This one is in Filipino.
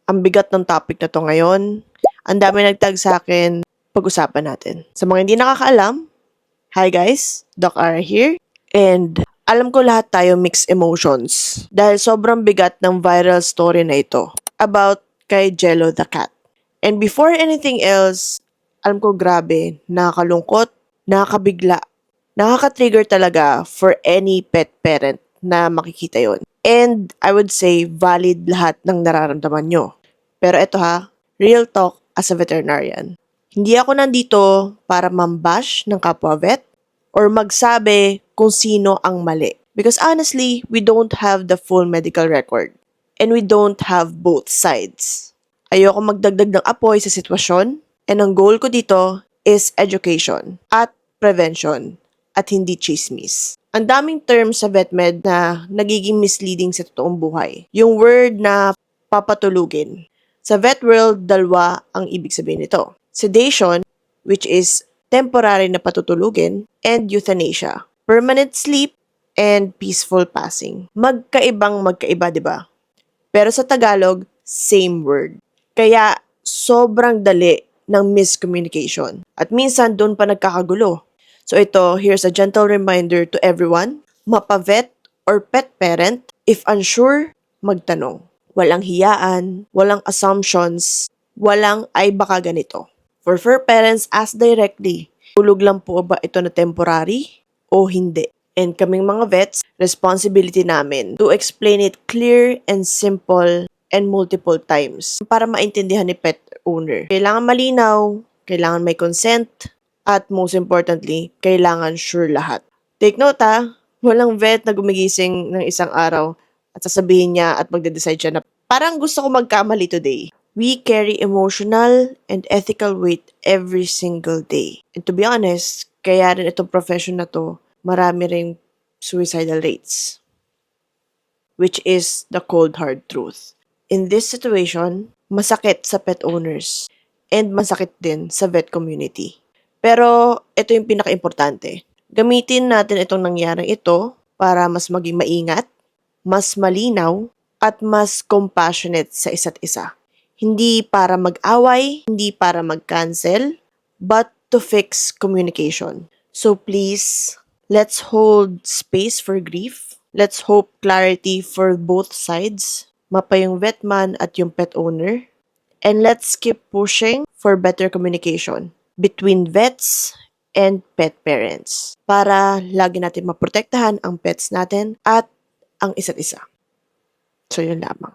Ang bigat ng topic na to ngayon. Ang dami nagtag sa akin, pag-usapan natin. Sa mga hindi nakakaalam, hi guys, Doc Ara here. And alam ko lahat tayo mixed emotions dahil sobrang bigat ng viral story na ito about kay Jello the Cat. And before anything else, alam ko grabe, nakakalungkot, nakakabigla, nakaka-trigger talaga for any pet parent na makikita yon. And I would say valid lahat ng nararamdaman nyo. Pero ito ha, real talk as a veterinarian. Hindi ako nandito para mambash ng kapwa vet or magsabi kung sino ang mali. Because honestly, we don't have the full medical record. And we don't have both sides. Ayoko magdagdag ng apoy sa sitwasyon. And ang goal ko dito is education at prevention at hindi chismis. Ang daming terms sa VetMed na nagiging misleading sa totoong buhay. Yung word na papatulugin. Sa vet world, dalawa ang ibig sabihin nito. Sedation, which is temporary na patutulugin, and euthanasia, permanent sleep, and peaceful passing. Magkaiba, di ba? Pero sa Tagalog, same word. Kaya sobrang dali ng miscommunication. At minsan doon pa nagkakagulo. So ito, here's a gentle reminder to everyone, mapa-vet or pet parent, if unsure, magtanong. Walang hiyaan, walang assumptions, walang ay baka ganito. For fur parents, ask directly, tulog lang po ba ito na temporary o hindi? And kaming mga vets, responsibility namin to explain it clear and simple and multiple times para maintindihan ni pet owner. Kailangan malinaw, kailangan may consent, at most importantly, kailangan sure lahat. Take note ha, walang vet na gumigising ng isang araw at sasabihin niya at magde-decide siya na parang gusto ko magkamali today. We carry emotional and ethical weight every single day. And to be honest, kaya rin itong profession na to, marami ring suicidal rates. Which is the cold hard truth. In this situation, masakit sa pet owners and masakit din sa vet community. Pero ito yung pinaka-importante. Gamitin natin itong nangyaring ito para mas maging maingat, mas malinaw, at mas compassionate sa isa't isa. Hindi para mag-away, hindi para mag-cancel, but to fix communication. So please, let's hold space for grief. Let's hope clarity for both sides. Mapa yung vetman at yung pet owner. And let's keep pushing for better communication between vets and pet parents para lagi natin maprotektahan ang pets natin at ang isa't isa. So yun lamang.